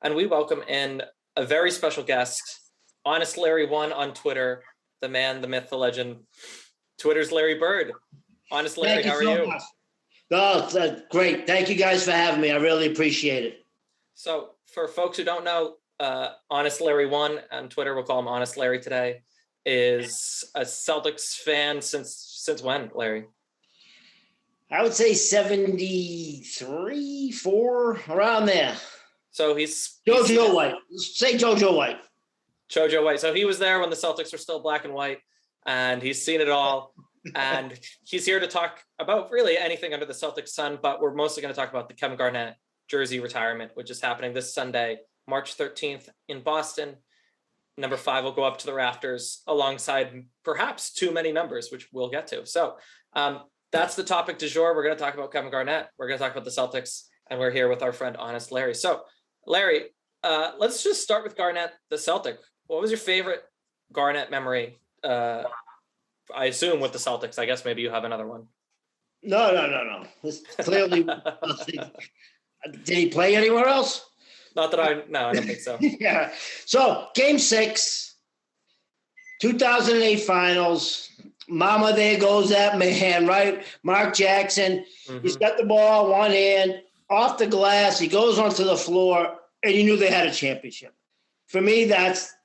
and we welcome in a very special guest, Honest Larry 1 on Twitter, the man, the myth, the legend. Twitter's Larry Bird. Honest Larry, how are you? Much. Oh, great. Thank you guys for having me. I really appreciate it. So for folks who don't know, Honest Larry 1 on Twitter, we'll call him Honest Larry today, is a Celtics fan since when, Larry? I would say 73, 4, around there. So he's Jojo White. Say Jojo White. Jojo White. So he was there when the Celtics were still black and white, and he's seen it all. And he's here to talk about really anything under the Celtics sun, but we're mostly going to talk about the Kevin Garnett jersey retirement, which is happening this Sunday, March 13th in Boston. Number 5 will go up to the rafters alongside perhaps too many numbers, which we'll get to. So that's the topic du jour. We're going to talk about Kevin Garnett. We're going to talk about the Celtics, and we're here with our friend Honest Larry. So Larry, let's just start with Garnett, the Celtic. What was your favorite Garnett memory? I assume with the Celtics. I guess maybe you have another one. No. This clearly. Did he play anywhere else? Not that I don't think so. Yeah. So Game 6, 2008 Finals. Mama, there goes that man, right? Mark Jackson. Mm-hmm. He's got the ball in one hand, off the glass. He goes onto the floor, and you knew they had a championship. For me, that's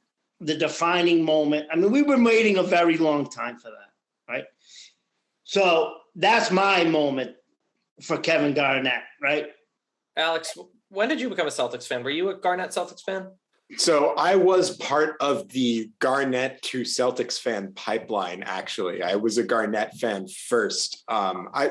the defining moment. I mean, we've been waiting a very long time for that, right? So that's my moment for Kevin Garnett, right? Alex, when did you become a Celtics fan? Were you a Garnett Celtics fan? So I was part of the Garnett to Celtics fan pipeline, actually. I was a Garnett fan first. I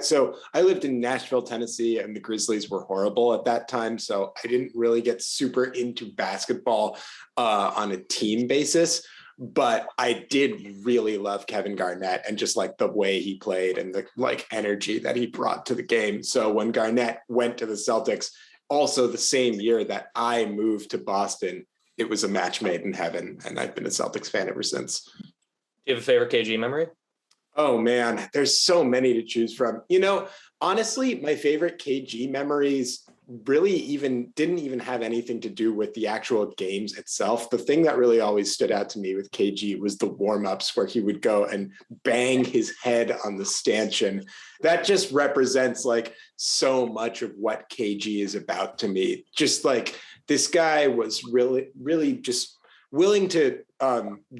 lived in Nashville, Tennessee, and the Grizzlies were horrible at that time. So I didn't really get super into basketball on a team basis. But I did really love Kevin Garnett and just like the way he played and the like energy that he brought to the game. So when Garnett went to the Celtics, also the same year that I moved to Boston, it was a match made in heaven, and I've been a Celtics fan ever since. Do you have a favorite KG memory? Oh man, there's so many to choose from. You know, honestly, my favorite KG memories really didn't even have anything to do with the actual games itself. The thing that really always stood out to me with KG was the warm-ups where he would go and bang his head on the stanchion. That just represents like so much of what KG is about to me. Just like this guy was really just willing to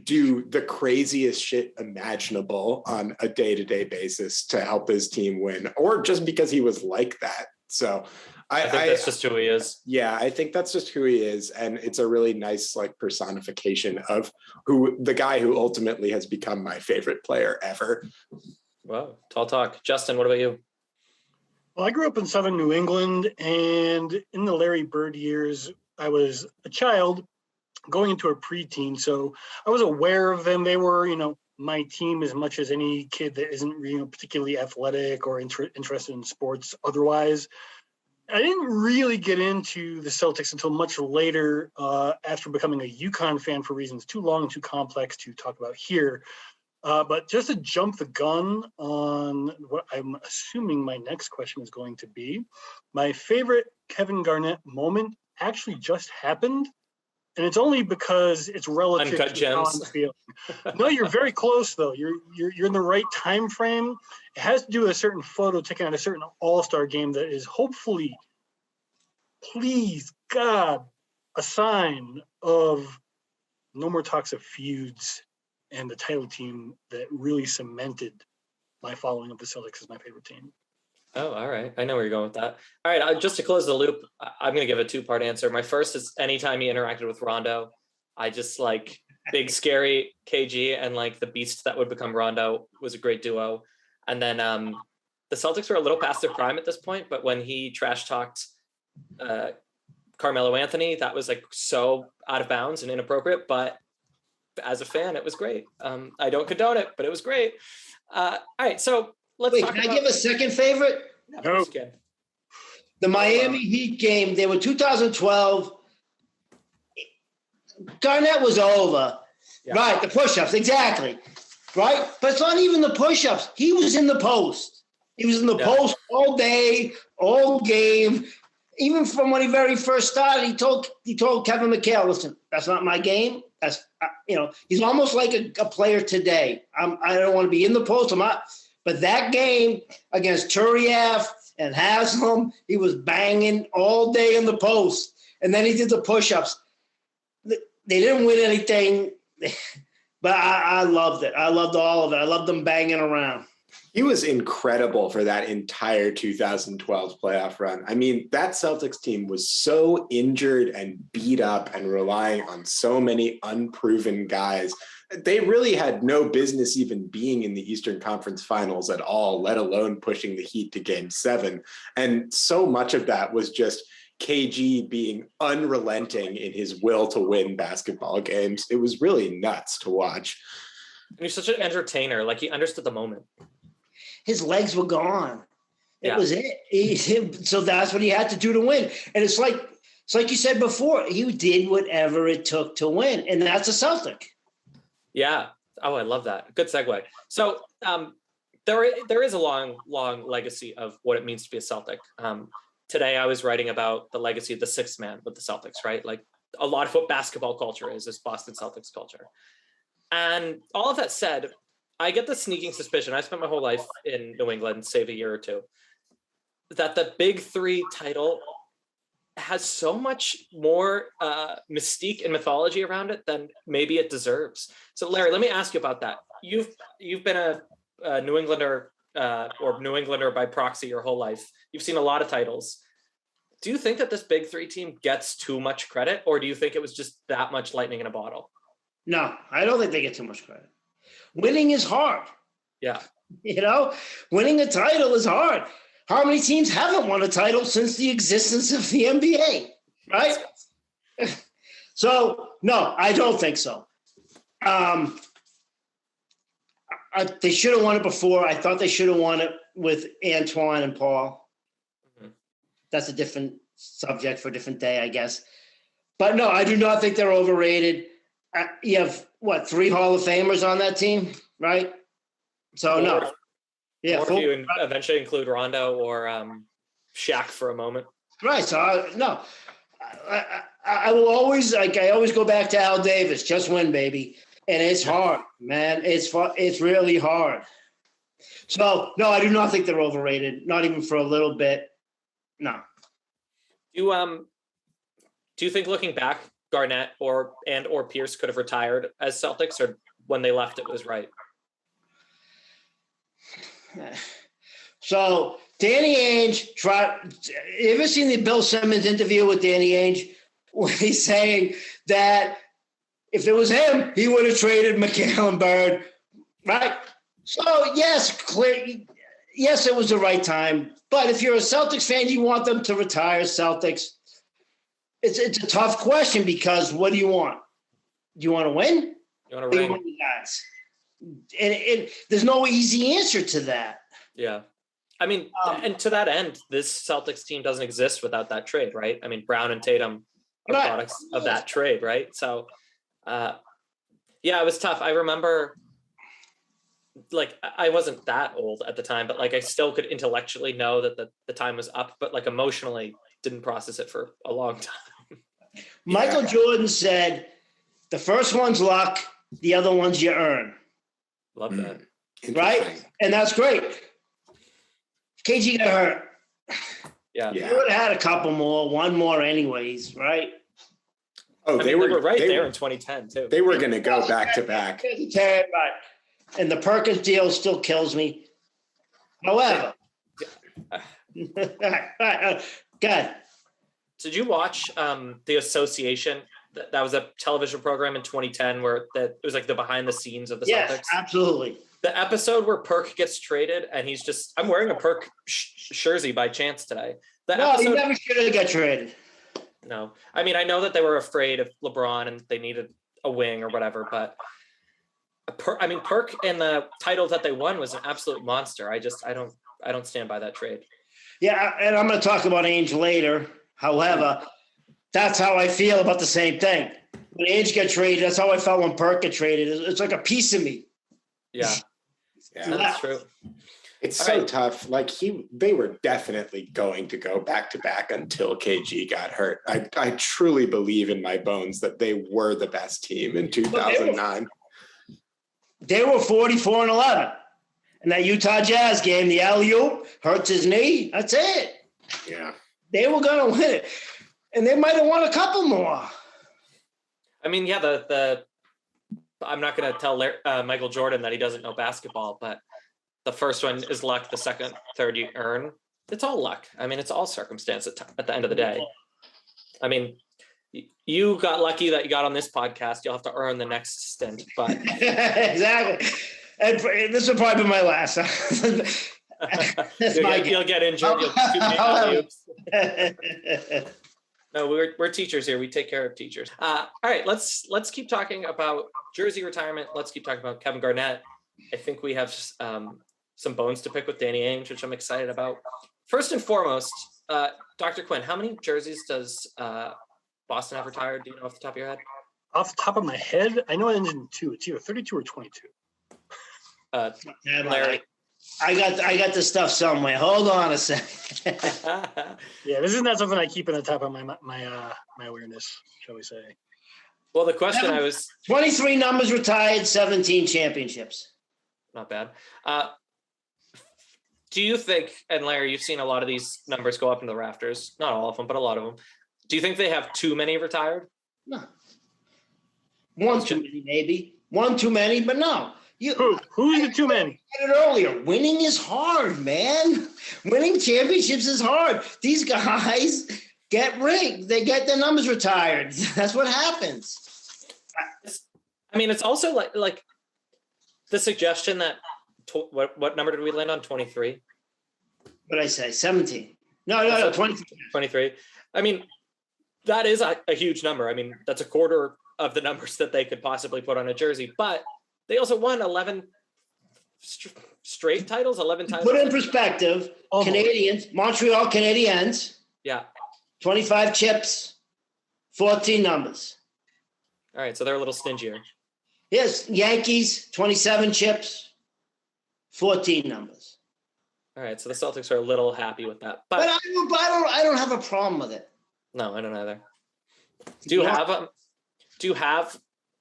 do the craziest shit imaginable on a day-to-day basis to help his team win, or just because he was like that. So I think that's just who he is. Yeah, I think that's just who he is. And it's a really nice like personification of the guy who ultimately has become my favorite player ever. Wow, tall talk. Justin, what about you? Well, I grew up in Southern New England, and in the Larry Bird years, I was a child going into a preteen. So I was aware of them. They were, my team as much as any kid that isn't, particularly athletic or interested in sports otherwise. I didn't really get into the Celtics until much later after becoming a UConn fan for reasons too long and too complex to talk about here. But just to jump the gun on what I'm assuming my next question is going to be, my favorite Kevin Garnett moment actually just happened. And it's only because it's relative Uncut to how I'm feeling. No, you're very close though. You're in the right time frame. It has to do with a certain photo taken at a certain All-Star game that is hopefully, please God, a sign of no more talks of feuds and the title team that really cemented my following of the Celtics as my favorite team. Oh, all right. I know where you're going with that. All right. Just to close the loop, I'm going to give a 2-part answer. My first is anytime he interacted with Rondo, I just like big, scary KG and like the beast that would become Rondo was a great duo. And then the Celtics were a little past their prime at this point, but when he trash talked Carmelo Anthony, that was like so out of bounds and inappropriate. But as a fan, it was great. I don't condone it, but it was great. All right. So let's talk Can I give a second favorite? No. The Miami Heat game, they were 2012. Garnett was over. Yeah. Right, the push-ups, exactly. Right? But it's not even the push-ups. He was in the post. He was in the post all day, all game. even from when he very first started, he told Kevin McHale, listen, that's not my game. That's, he's almost like a player today. I don't want to be in the post. But that game against Turiev and Haslam, he was banging all day in the post. And then he did the push-ups. They didn't win anything, but I loved it. I loved all of it. I loved them banging around. He was incredible for that entire 2012 playoff run. I mean, that Celtics team was so injured and beat up and relying on so many unproven guys. They really had no business even being in the Eastern Conference Finals at all, let alone pushing the Heat to Game 7. And so much of that was just KG being unrelenting in his will to win basketball games. It was really nuts to watch. And he's such an entertainer. Like, he understood the moment. His legs were gone. It was it. So that's what he had to do to win. And it's like you said before, he did whatever it took to win. And that's a Celtic. Yeah. Oh, I love that. Good segue. So there is a long legacy of what it means to be a Celtic. Today I was writing about the legacy of the sixth man with the Celtics, right? Like, a lot of what basketball culture is Boston Celtics culture. And all of that said, I get the sneaking suspicion, I spent my whole life in New England, save a year or two, that the Big Three title has so much more mystique and mythology around it than maybe it deserves. So, Larry, let me ask you about that. You've been a New Englander or New Englander by proxy your whole life. You've seen a lot of titles. Do you think that this Big Three team gets too much credit, or do you think it was just that much lightning in a bottle? No, I don't think they get too much credit. Winning is hard. Yeah. Winning a title is hard. How many teams haven't won a title since the existence of the NBA, right? So, no, I don't think so. They should have won it before. I thought they should have won it with Antoine and Paul. Mm-hmm. That's a different subject for a different day, I guess. But no, I do not think they're overrated. You have, 3 Hall of Famers on that team, right? So, no. Yeah, or if you eventually include Rondo or Shaq for a moment. Right. So, I will always, I always go back to Al Davis, just win, baby. And it's hard, man. It's really hard. So, no, I do not think they're overrated, not even for a little bit. No. Do you think, looking back, Garnett or Pierce could have retired as Celtics, or when they left it was right? So Danny Ainge tried. You ever seen the Bill Simmons interview with Danny Ainge, where he's saying that if it was him, he would have traded McHale and Bird, right? So yes, it was the right time. But if you're a Celtics fan, you want them to retire Celtics. It's a tough question, because what do you want? Do you want to win? You want to ring? And there's no easy answer to that. Yeah. I mean, and to that end, this Celtics team doesn't exist without that trade, right? I mean, Brown and Tatum are products of that trade, right? So, yeah, it was tough. I remember, I wasn't that old at the time, but I still could intellectually know that the time was up, but emotionally didn't process it for a long time. Michael Jordan said, the first one's luck, the other one's you earn. Love that. Right? And that's great. KG got hurt. Yeah. You would have had a couple more, one more anyways, right? Oh, they were right there in 2010 too. They were going to go back to back. And the Perkins deal still kills me. However, good. Did you watch The Association? That was a television program in 2010 where it was the behind the scenes of the Celtics. Yes, absolutely. The episode where Perk gets traded and he's just, I'm wearing a Perk jersey by chance today. He never should have got traded. No. I mean, I know that they were afraid of LeBron and they needed a wing or whatever, but Perk and the title that they won was an absolute monster. I don't stand by that trade. Yeah, and I'm going to talk about Ainge later. However, that's how I feel about the same thing. When Ainge got traded, that's how I felt when Perk got traded. It's like a piece of me. Yeah, that's true. It's so tough. Like they were definitely going to go back to back until KG got hurt. I truly believe in my bones that they were the best team in 2009. They were 44-11. And that Utah Jazz game, the alley-oop hurts his knee. That's it. Yeah. They were going to win it. And they might have won a couple more. I mean, yeah, the I'm not going to tell Michael Jordan that he doesn't know basketball, but the first one is luck. The second, third you earn. It's all luck. I mean, it's all circumstance at the end of the day. I mean, you got lucky that you got on this podcast. You'll have to earn the next stint, but exactly. And this will probably be my last. You'll get injured. You'll do too many oops. No, we're teachers here. We take care of teachers. All right, let's keep talking about jersey retirement. Let's keep talking about Kevin Garnett. I think we have some bones to pick with Danny Ainge, which I'm excited about. First and foremost, Dr. Quinn, how many jerseys does Boston have retired? Do you know off the top of your head? Off the top of my head, I know it ends in 2. It's either 32 or 22. Larry. I got the stuff somewhere. Hold on a second. Yeah, this is not something I keep in the top of my awareness, shall we say. Well, the question 23 numbers retired, 17 championships. Not bad. Do you think, and Larry, you've seen a lot of these numbers go up in the rafters, not all of them, but a lot of them. Do you think they have too many retired? No. One too many, maybe. One too many, but no. Who's the too many? I said it earlier. Winning is hard, man. Winning championships is hard. These guys get rigged. They get their numbers retired. That's what happens. I mean, it's also like the suggestion that what number did we land on? 23. What did I say? 17. No, 23. 23. I mean, that is a huge number. I mean, that's a quarter of the numbers that they could possibly put on a jersey, but they also won 11 straight titles, 11 titles. Put in perspective, Canadians, Montreal Canadiens. Yeah. 25 chips, 14 numbers. All right, so they're a little stingier. Yes, Yankees, 27 chips, 14 numbers. All right, so the Celtics are a little happy with that. But I don't have a problem with it. No, I don't either. Do you have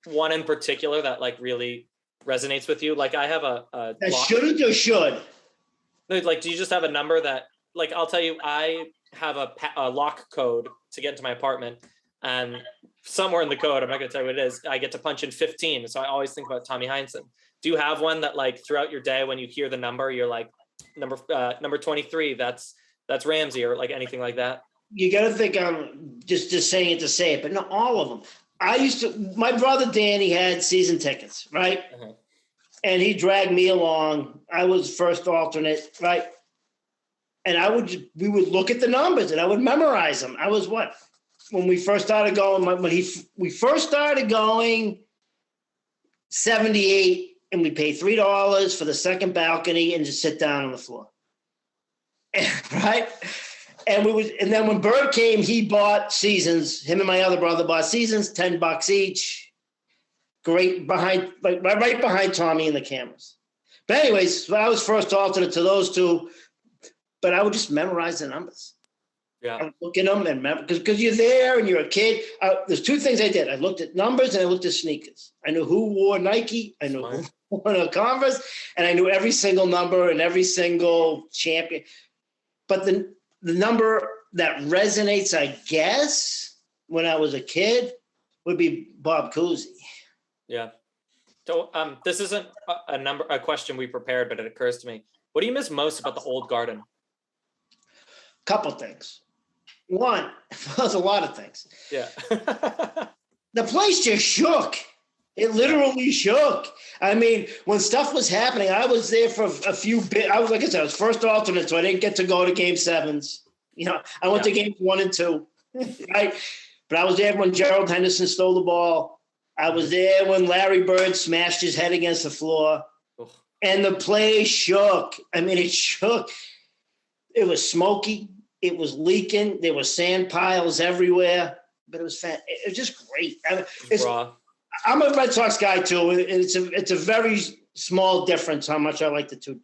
one in particular that like really resonates with you? Like I have a shouldn't or should? Like, do you just have a number that, like, I'll tell you, I have a lock code to get into my apartment, and somewhere in the code, I'm not going to tell you what it is, I get to punch in 15. So I always think about Tommy Heinsohn. Do you have one that like throughout your day, when you hear the number, you're like number 23, that's Ramsey, or like anything like that? You got to think I'm just saying it to say it, but not all of them. My brother Danny had season tickets, right? Uh-huh. And he dragged me along. I was first alternate, right? And we would look at the numbers and I would memorize them. I was when we first started going, we first started going 78, and we paid $3 for the second balcony and just sit down on the floor. Right? And then when Bird came, he bought seasons. Him and my other brother bought seasons, $10 each. Great right behind Tommy and the cameras. But anyways, I was first alternate to those two, but I would just memorize the numbers. Yeah. I would look at them and because you're there and you're a kid. There's two things I did. I looked at numbers and I looked at sneakers. I knew who wore Nike. I knew who wore Converse, and I knew every single number and every single champion. But the number that resonates, I guess, when I was a kid would be Bob Cousy. Yeah. So this isn't a question we prepared, but it occurs to me. What do you miss most about the old Garden? Couple things. One, there's a lot of things. Yeah. The place just shook. It literally shook. I mean, when stuff was happening, I was there for a few bit. I was, like I said, I was first alternate, so I didn't get to go to game sevens. You know, I went to games 1 and 2, right? But I was there when Gerald Henderson stole the ball. I was there when Larry Bird smashed his head against the floor. And the place shook. I mean, it shook. It was smoky. It was leaking. There were sand piles everywhere. But it was it was just great. I'm a Red Sox guy too. It's a very small difference how much I like the two.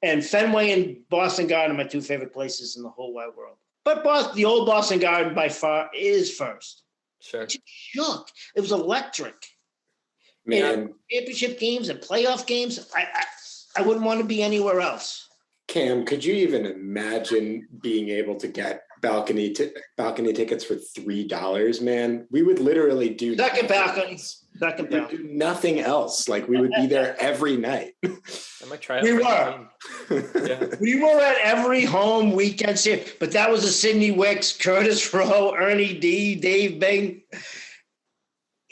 And Fenway and Boston Garden are my two favorite places in the whole wide world. But the old Boston Garden by far is first. Sure. It just shook. It was electric. Man, Championship games and playoff games, I wouldn't want to be anywhere else. Cam, could you even imagine being able to get balcony tickets for $3, man? We would literally do Second balcony. We'd do nothing else. Like we would be there every night. I might try. We were. Yeah. We were at every home weekend series, but that was a Sidney Wicks, Curtis Rowe, Ernie D, Dave Bing.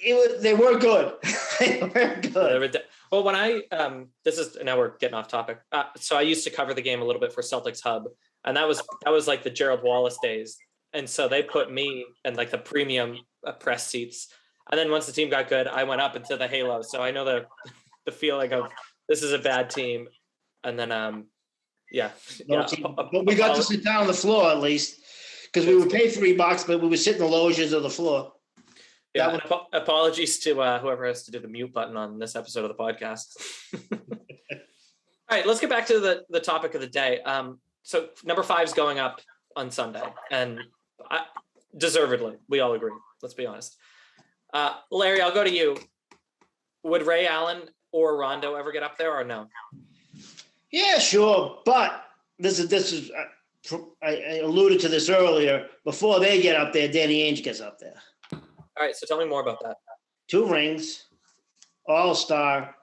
They were good. They were good. Well, when now we're getting off topic. So I used to cover the game a little bit for Celtics Hub, and that was like the Gerald Wallace days. And so they put me in like the premium press seats. And then once the team got good, I went up into the halo. So I know the feeling of this is a bad team. And then, But we got to sit down on the floor at least, because we would pay $3, but we would sit in the loges of the floor. Yeah, apologies to whoever has to do the mute button on this episode of the podcast. All right, let's get back to the topic of the day. So number 5 is going up on Sunday, and deservedly, we all agree. Let's be honest. Larry, I'll go to you. Would Ray Allen or Rondo ever get up there, or no? Yeah, sure, but this is I alluded to this earlier. Before they get up there, Danny Ainge gets up there. All right, so tell me more about that. 2 rings, All-Star,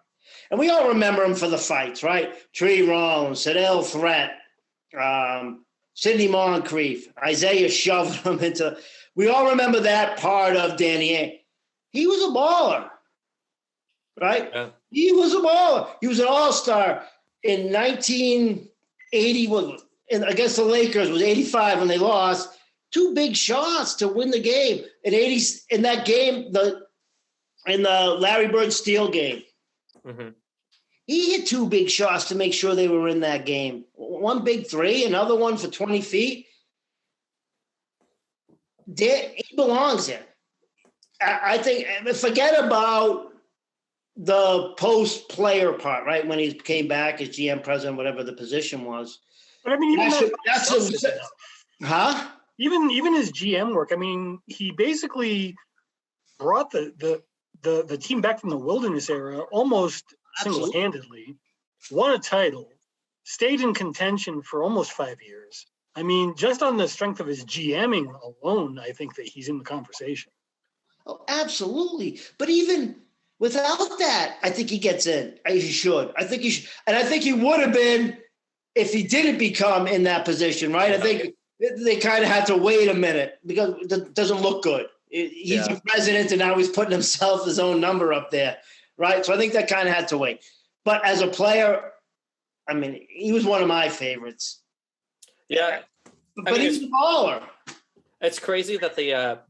and we all remember him for the fights, right? Tree Rollins, Sedell Threat, Sidney Moncrief, Isaiah shoved him into. We all remember that part of Danny Ainge. He was a baller, right? Yeah. He was a baller. He was an all-star in 1980 against the Lakers. Was 85 when they lost. 2 big shots to win the game. In that game, in the Larry Bird Steele game. Mm-hmm. He hit 2 big shots to make sure they were in that game. One big 3, another one for 20 feet. He belongs there. I think, forget about the post-player part, right? When he came back as GM president, whatever the position was. But I mean, even even his GM work. I mean, he basically brought the team back from the wilderness era almost single-handedly, won a title, stayed in contention for almost 5 years. I mean, just on the strength of his GMing alone, I think that he's in the conversation. Oh, absolutely. But even without that, I think he gets in. He should. I think he should. And I think he would have been if he didn't become in that position, right? I think they kind of had to wait a minute because it doesn't look good. He's the president, and now he's putting his own number up there, right? So I think that kind of had to wait. But as a player, I mean, he was one of my favorites. Yeah. But he's a baller. It's crazy that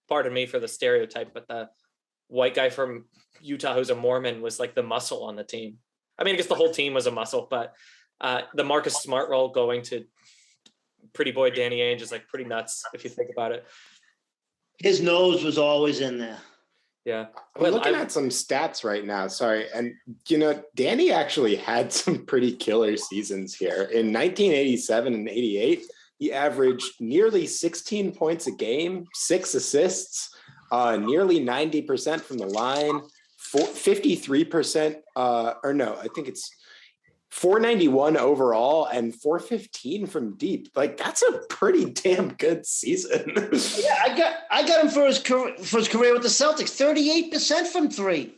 pardon me for the stereotype, but the white guy from Utah who's a Mormon was like the muscle on the team. I mean, I guess the whole team was a muscle, but the Marcus Smart role going to pretty boy Danny Ainge is like pretty nuts if you think about it. His nose was always in there. Yeah. I'm looking at some stats right now. Sorry. And, Danny actually had some pretty killer seasons here. In 1987 and 88, he averaged nearly 16 points a game, 6 assists, nearly 90% from the line, 53%, I think it's 491 overall and 415 from deep. Like, that's a pretty damn good season. Yeah, I got him for his career with the Celtics, 38% from 3.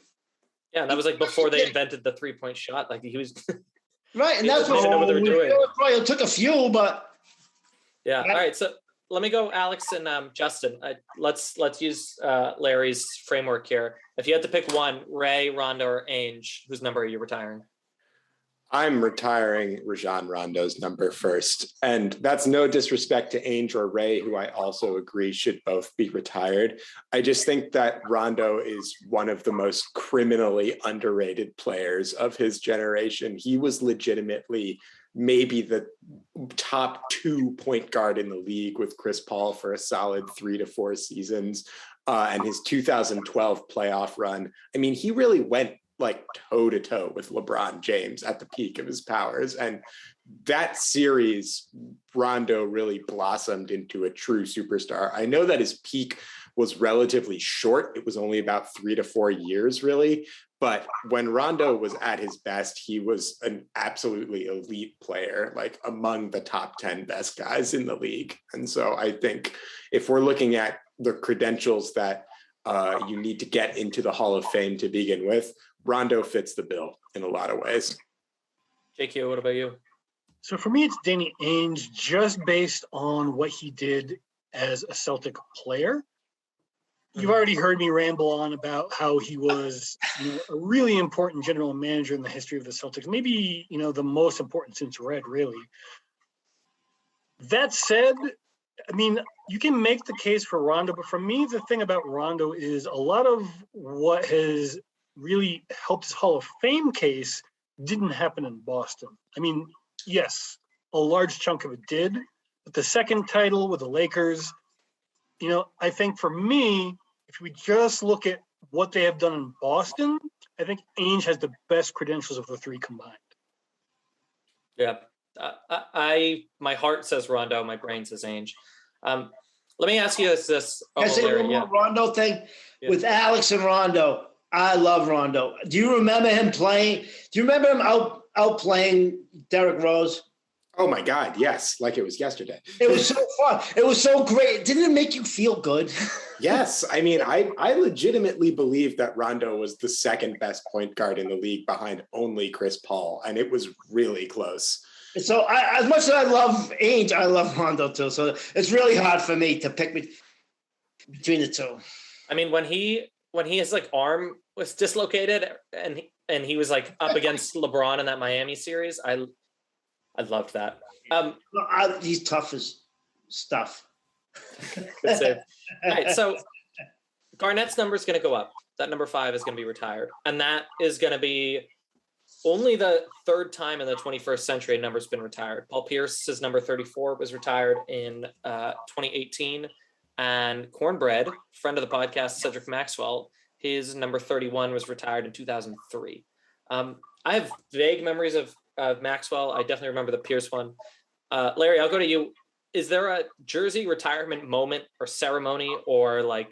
Yeah, and that was like before they invented the 3-point shot. Like he was right, and that's what they were doing. It took a few, but yeah. All right, so let me go, Alex and Justin. Let's use Larry's framework here. If you had to pick one, Ray, Rondo, or Ainge, whose number are you retiring? I'm retiring Rajon Rondo's number first. And that's no disrespect to Ainge or Ray, who I also agree should both be retired. I just think that Rondo is one of the most criminally underrated players of his generation. He was legitimately maybe the top 2 point guard in the league with Chris Paul for a solid 3 to 4 seasons. And his 2012 playoff run, I mean, he really went like toe to toe with LeBron James at the peak of his powers. And that series, Rondo really blossomed into a true superstar. I know that his peak was relatively short. It was only about 3 to 4 years, really. But when Rondo was at his best, he was an absolutely elite player, like among the top 10 best guys in the league. And so I think if we're looking at the credentials that you need to get into the Hall of Fame to begin with, Rondo fits the bill in a lot of ways. JQ, what about you? So for me, it's Danny Ainge, just based on what he did as a Celtic player. You've already heard me ramble on about how he was, a really important general manager in the history of the Celtics. Maybe, the most important since Red, really. That said, I mean, you can make the case for Rondo, but for me, the thing about Rondo is a lot of what has really helped his Hall of Fame case didn't happen in Boston. I mean, yes, a large chunk of it did, but the second title with the Lakers, I think for me, if we just look at what they have done in Boston, I think Ainge has the best credentials of the three combined. Yeah, my heart says Rondo, my brain says Ainge. Let me ask you this. Can I say one more Rondo thing? Yeah. With Alex and Rondo, I love Rondo. Do you remember him playing? Do you remember him out playing Derrick Rose? Oh my God, yes, like it was yesterday. It was so fun. It was so great. Didn't it make you feel good? Yes. I mean, I legitimately believe that Rondo was the second best point guard in the league behind only Chris Paul, and it was really close. So as much as I love Ainge, I love Rondo too. So it's really hard for me to pick between the two. I mean, when his like arm was dislocated and he was like up against LeBron in that Miami series, I loved that. He's tough as stuff. Good save. All right, so Garnett's number is going to go up. That number 5 is going to be retired, and that is going to be only the third time in the 21st century a number's been retired. Paul Pierce's number 34 was retired in 2018, and Cornbread, friend of the podcast, Cedric Maxwell, his number 31 was retired in 2003. I have vague memories of Maxwell. I definitely remember the Pierce one. Larry, I'll go to you. Is there a jersey retirement moment or ceremony or like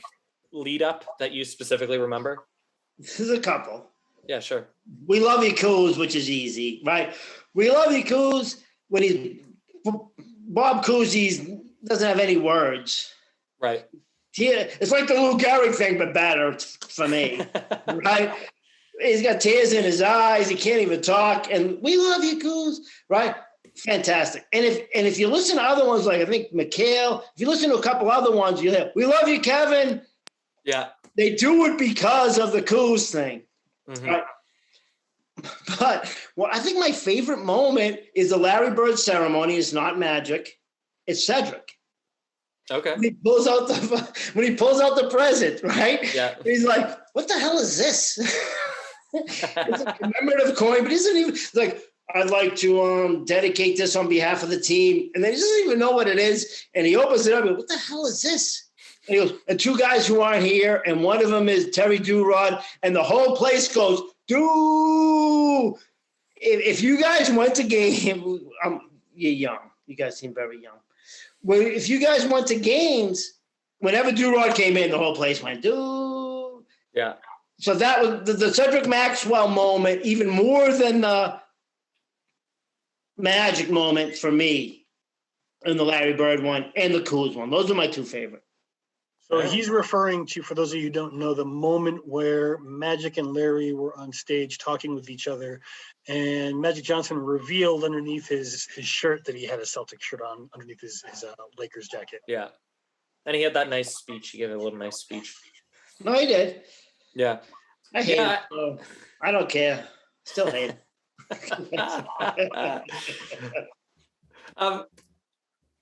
lead up that you specifically remember? There's a couple. Yeah, sure. We love you, Coos, which is easy, right? We love you, Coos, when Bob Cousy doesn't have any words. Right. It's like the Lou Gehrig thing, but better for me, right? He's got tears in his eyes. He can't even talk. And we love you, Coos, right? Fantastic. And if you listen to other ones, like I think McHale, if you listen to a couple other ones, you hear, we love you, Kevin. Yeah. They do it because of the Coos thing. Mm-hmm. Right? But I think my favorite moment is the Larry Bird ceremony. It's not Magic. It's Cedric. Okay. When he pulls out the present, right? Yeah. He's like, what the hell is this? It's a commemorative coin, but he doesn't even like, I'd like to dedicate this on behalf of the team. And then he doesn't even know what it is. And he opens it up and goes, what the hell is this? And he goes, and 2 guys who aren't here, and one of them is Terry Durod, and the whole place goes, Doo! If you guys went to game, you're young. You guys seem very young. Well, if you guys went to games, whenever Durod came in, the whole place went, Doo! Yeah. So that was the Cedric Maxwell moment, even more than the Magic moment for me, and the Larry Bird one, and the Coos one. Those are my 2 favorite. So he's referring to, for those of you who don't know, the moment where Magic and Larry were on stage talking with each other, and Magic Johnson revealed underneath his shirt that he had a Celtic shirt on underneath his Lakers jacket. Yeah. And he had that nice speech. He gave a little nice speech. No, he did. Yeah. I hate it. I don't care. Still hate it.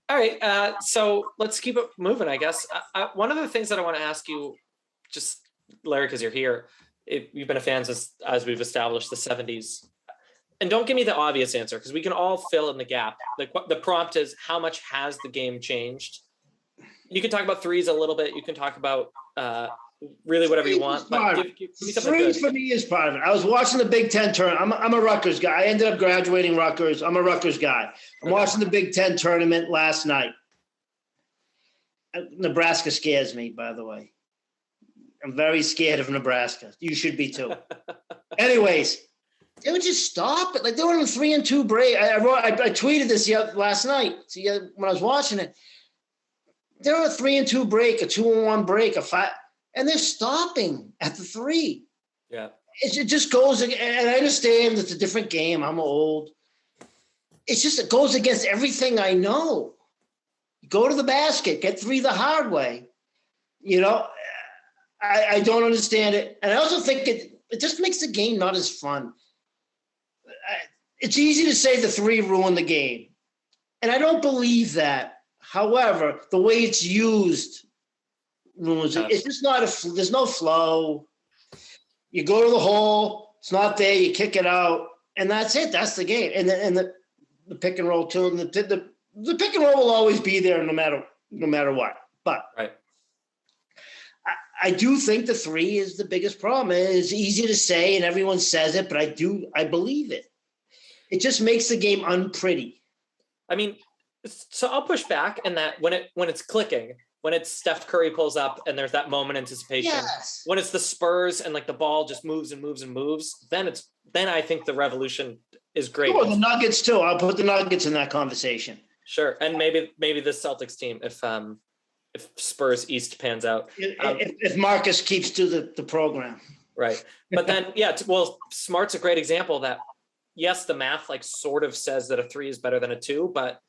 All right, so let's keep it moving, I guess. One of the things that I want to ask you, just Larry, because you're here, you've been a fan since, as we've established, the 70s. And don't give me the obvious answer, because we can all fill in the gap. The prompt is, how much has the game changed? You can talk about threes a little bit. You can talk about really whatever you want. But give me something Threes good. for me is part of it. I was watching the Big Ten tournament. I'm a Rutgers guy. I ended up graduating Rutgers. I'm a Rutgers guy. I'm watching the Big Ten tournament last night. Nebraska scares me, by the way. I'm very scared of Nebraska. You should be too. Anyways, they would just stop it. Like they were on a 3-2 break. I tweeted this last night. See, when I was watching it, they're on a 3-2 break, a 2-1 break, a 5, and they're stopping at the 3. Yeah, it just goes. And I understand it's a different game. I'm old. It's just it goes against everything I know. Go to the basket, get 3 the hard way. You know, I don't understand it, and I also think it just makes the game not as fun. It's easy to say the 3 ruined the game, and I don't believe that. However, the way it's used ruins it. It's just not there's no flow. You go to the hole, it's not there, you kick it out, and that's it. That's the game. And the pick and roll too. And the pick and roll will always be there no matter what. But right. I do think the 3 is the biggest problem. It's easy to say and everyone says it, but I believe it. It just makes the game unpretty. I mean, so I'll push back in that when it's clicking, when it's Steph Curry pulls up and there's that moment of anticipation, Yes. when it's the Spurs and like the ball just moves and moves and moves, then I think the revolution is great. Sure, the Nuggets too. I'll put the Nuggets in that conversation. Sure, and maybe the Celtics team if Spurs East pans out. If Marcus keeps to the program. Right, but then Smart's a great example that yes, the math like sort of says that a 3 is better than a 2, but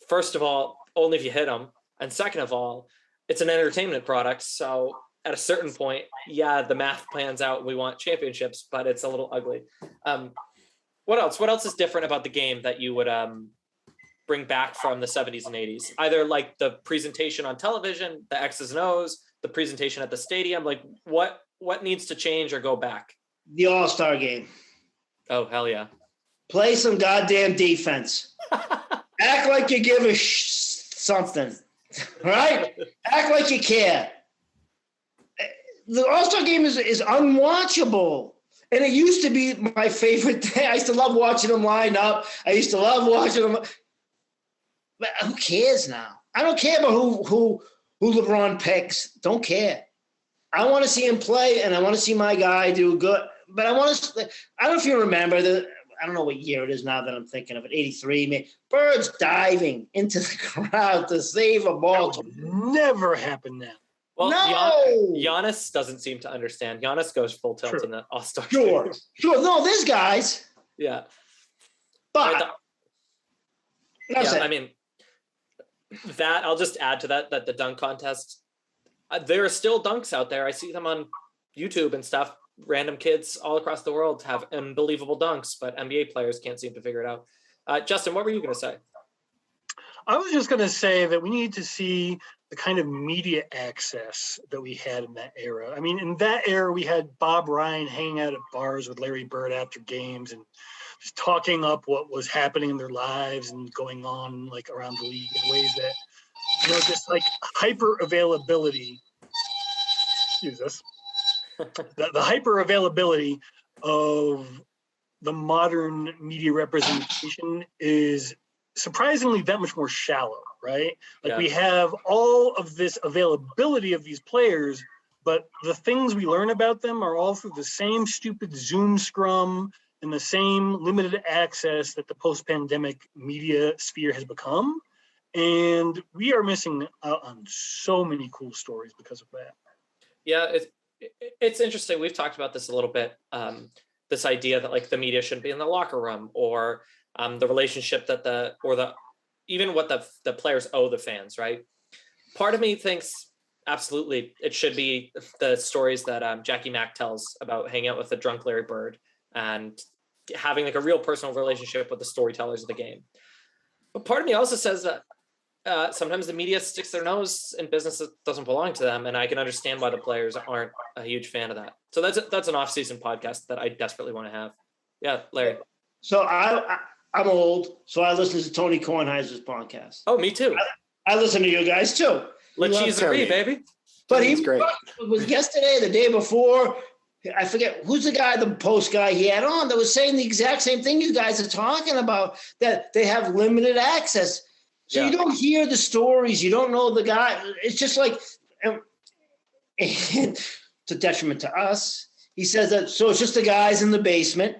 first of all, only if you hit them. And second of all, it's an entertainment product. So at a certain point, the math plans out. We want championships, but it's a little ugly. What else? What else is different about the game that you would bring back from the 70s and 80s? Either like the presentation on television, the X's and O's, the presentation at the stadium. Like what needs to change or go back? The All-Star game. Oh, hell yeah. Play some goddamn defense. Act like you give a something, right? Act like you care. The All-Star game is unwatchable. And it used to be my favorite thing. I used to love watching them line up. I used to love watching them. But who cares now? I don't care about who LeBron picks. Don't care. I want to see him play, and I want to see my guy do good. But I don't know if you remember I don't know what year it is now that I'm thinking of it. 83, maybe. Birds diving into the crowd to save a ball. That would never happen now. Well, no! Giannis doesn't seem to understand. Giannis goes full tilt in the All-Star. Sure. No, there's guys. Yeah. But I mean, that I'll just add to that the dunk contest. There are still dunks out there. I see them on YouTube and stuff. Random kids all across the world have unbelievable dunks, but NBA players can't seem to figure it out. Justin, what were you going to say? I was just going to say that we need to see the kind of media access that we had in that era. I mean, in that era, we had Bob Ryan hanging out at bars with Larry Bird after games and just talking up what was happening in their lives and going on like around the league in ways that, just like hyper availability. Excuse us. The hyper availability of the modern media representation is surprisingly that much more shallow, right? Like we have all of this availability of these players, but the things we learn about them are all through the same stupid Zoom scrum and the same limited access that the post-pandemic media sphere has become. And we are missing out on so many cool stories because of that. Yeah, it's interesting. We've talked about this a little bit. This idea that like the media shouldn't be in the locker room, or the relationship that even what the players owe the fans, right? Part of me thinks absolutely it should be the stories that Jackie Mack tells about hanging out with the drunk Larry Bird and having like a real personal relationship with the storytellers of the game. But part of me also says that sometimes the media sticks their nose in business that doesn't belong to them, and I can understand why the players aren't a huge fan of that. So that's an off-season podcast that I desperately want to have. Yeah, Larry. So I'm old, so I listen to Tony Kornheiser's podcast. Oh, me too. I listen to you guys too. Let's cheese agree, baby. But He's great. It was yesterday, the day before. I forget who's the guy, the post guy he had on that was saying the exact same thing you guys are talking about, that they have limited access. So you don't hear the stories. You don't know the guy. It's just like, and it's a detriment to us. He says that, so it's just the guys in the basement,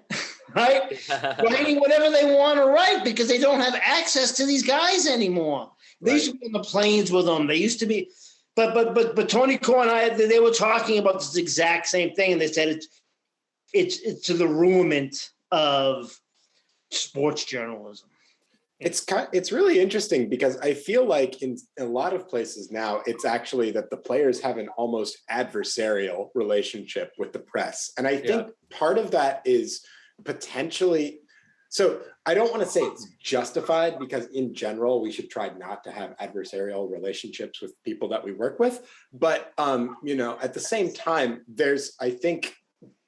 right? Writing whatever they want to write because they don't have access to ththese guys anymore. They used to be on the planes with them. They used to be, but Tony Coy and I, they were talking about this exact same thing, and they said it's to the ruinment of sports journalism. It's really interesting because I feel like in a lot of places now, it's actually that the players have an almost adversarial relationship with the press. And I think part of that is potentially, so I don't want to say it's justified because in general, we should try not to have adversarial relationships with people that we work with. But, at the same time, there's, I think,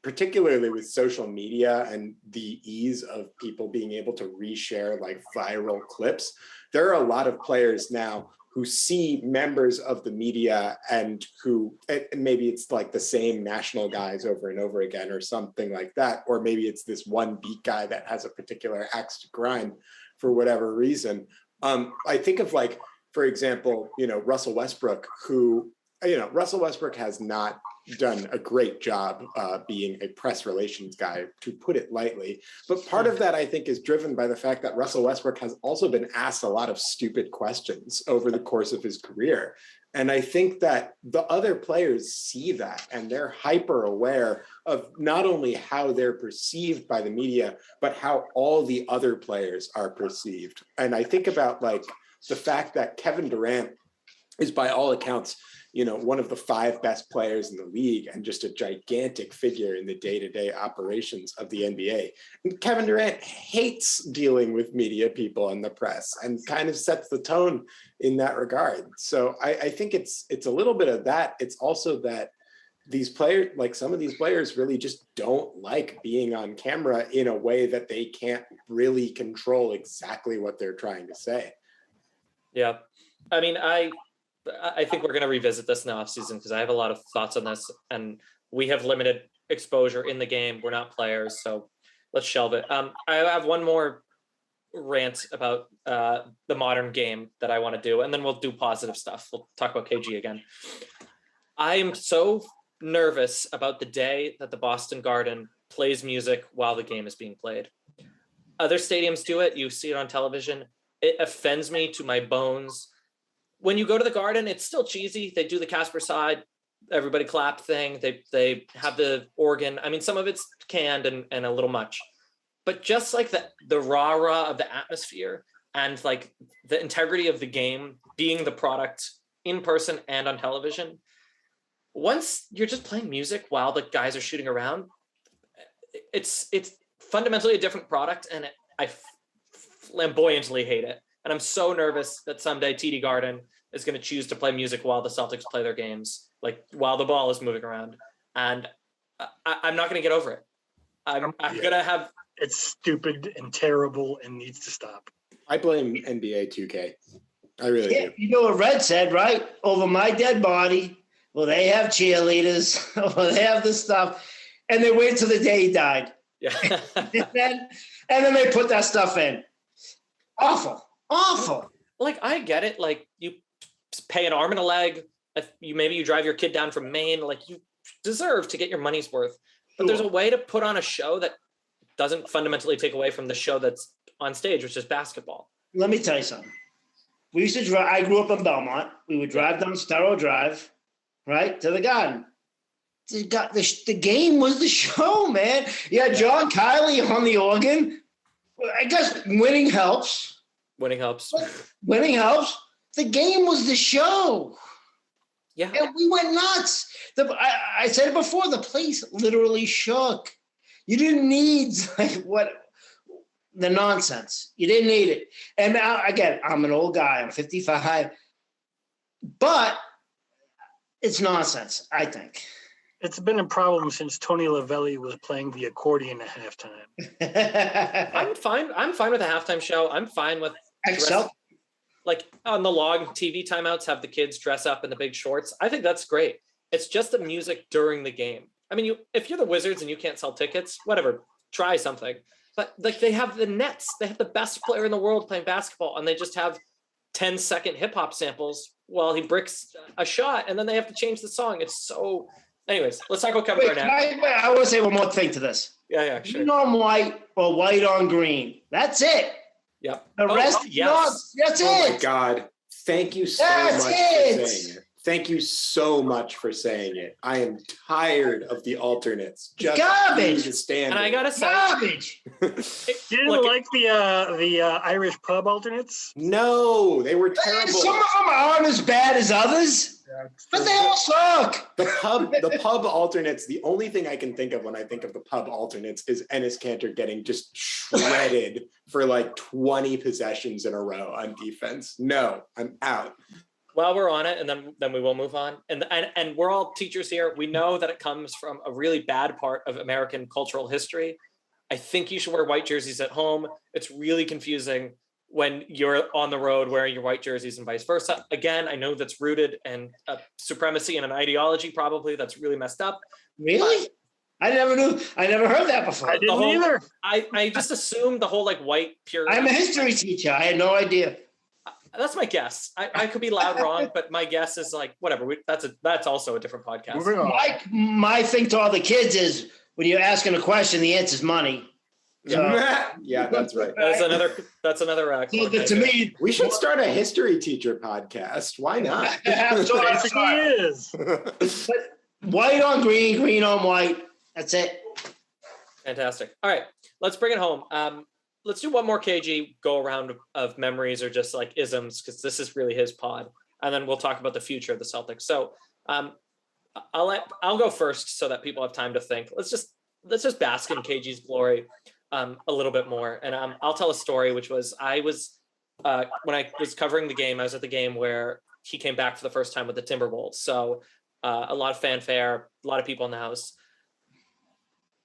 particularly with social media and the ease of people being able to reshare like viral clips, there are a lot of players now who see members of the media and who, and maybe it's like the same national guys over and over again or something like that, or maybe it's this one beat guy that has a particular axe to grind for whatever reason. I think of like, for example, Russell Westbrook, who, Russell Westbrook has not done a great job being a press relations guy, to put it lightly. But part of that, I think, is driven by the fact that Russell Westbrook has also been asked a lot of stupid questions over the course of his career. And I think that the other players see that and they're hyper aware of not only how they're perceived by the media, but how all the other players are perceived. And I think about like the fact that Kevin Durant is by all accounts, one of the 5 best players in the league and just a gigantic figure in the day-to-day operations of the NBA. And Kevin Durant hates dealing with media people and the press and kind of sets the tone in that regard. So I think it's a little bit of that. It's also that these players, like some of these players really just don't like being on camera in a way that they can't really control exactly what they're trying to say. Yeah. I mean, I think we're going to revisit this in the offseason because I have a lot of thoughts on this, and we have limited exposure in the game. We're not players, so let's shelve it. I have one more rant about the modern game that I want to do, and then we'll do positive stuff. We'll talk about KG again. I am so nervous about the day that the Boston Garden plays music while the game is being played. Other stadiums do it. You see it on television. It offends me to my bones. When you go to the Garden, it's still cheesy. They do the Casper side, everybody clap thing. They have the organ. I mean, some of it's canned and a little much, but just like the rah-rah of the atmosphere and like the integrity of the game being the product in person and on television, once you're just playing music while the guys are shooting around, it's fundamentally a different product, and I flamboyantly hate it. And I'm so nervous that someday TD Garden is going to choose to play music while the Celtics play their games, like while the ball is moving around. And I'm not going to get over it. I'm going to have... It's stupid and terrible and needs to stop. I blame NBA 2K. I really do. You know what Red said, right? Over my dead body, well, they have cheerleaders, well, they have this stuff. And they wait till the day he died. Yeah. and then they put that stuff in. Awful. Like, I get it. Like, you pay an arm and a leg. If maybe you drive your kid down from Maine, like, you deserve to get your money's worth. But there's a way to put on a show that doesn't fundamentally take away from the show that's on stage, which is basketball. Let me tell you something. We used to drive. I grew up in Belmont. We would drive down Starrow Drive, right, to the Garden. The game was the show, man. Yeah, John Kiley on the organ. I guess winning helps. Winning helps. The game was the show. Yeah. And we went nuts. I said it before, the place literally shook. You didn't need the nonsense. You didn't need it. And again, I'm an old guy. I'm 55. But it's nonsense, I think. It's been a problem since Tony Lavelli was playing the accordion at halftime. I'm fine with a halftime show. I'm fine with like on the long TV timeouts, have the kids dress up in the big shorts. I think that's great. It's just the music during the game. I mean, if you're the Wizards and you can't sell tickets, whatever, try something. But like they have the Nets, they have the best player in the world playing basketball, and they just have 10-second hip hop samples while he bricks a shot, and then they have to change the song. It's so. Anyways, let's talk about Kevin Garnett. I want to say one more thing to this. Yeah, sure. Green on white or white on green. That's it. Yep. The rest, yes. That's it. Oh my God. Thank you so much for saying it. Thank you so much for saying it. I am tired of the alternates. Just garbage. And I gotta say, garbage. You didn't like the Irish pub alternates? No, they were terrible. Some of them aren't as bad as others. But they all suck. The pub alternates, the only thing I can think of when I think of the pub alternates is Enes Kanter getting just shredded for like 20 possessions in a row on defense. No, I'm out. While we're on it, and then we will move on. And we're all teachers here. We know that it comes from a really bad part of American cultural history. I think you should wear white jerseys at home. It's really confusing when you're on the road wearing your white jerseys and vice versa. Again, I know that's rooted in supremacy and an ideology probably that's really messed up. Really? I never heard that before. I didn't either. I just assumed the whole like white pure. I'm a history teacher. I had no idea. That's my guess. I could be loud wrong, but my guess is like whatever. That's also a different podcast. Moving on. My thing to all the kids is when you're asking a question, the answer's money. Yeah, that's right. That's another. To me, We should start a history teacher podcast. Why not? Basically is. But white on green, green on white. That's it. Fantastic. All right, let's bring it home. Let's do one more KG go around of memories or just like isms, because this is really his pod, and then we'll talk about the future of the Celtics. So I'll go first so that people have time to think. Let's just bask in KG's glory a little bit more, and I'll tell a story, which was when I was covering the game, I was at the game where he came back for the first time with the Timberwolves. So a lot of fanfare, a lot of people in the house.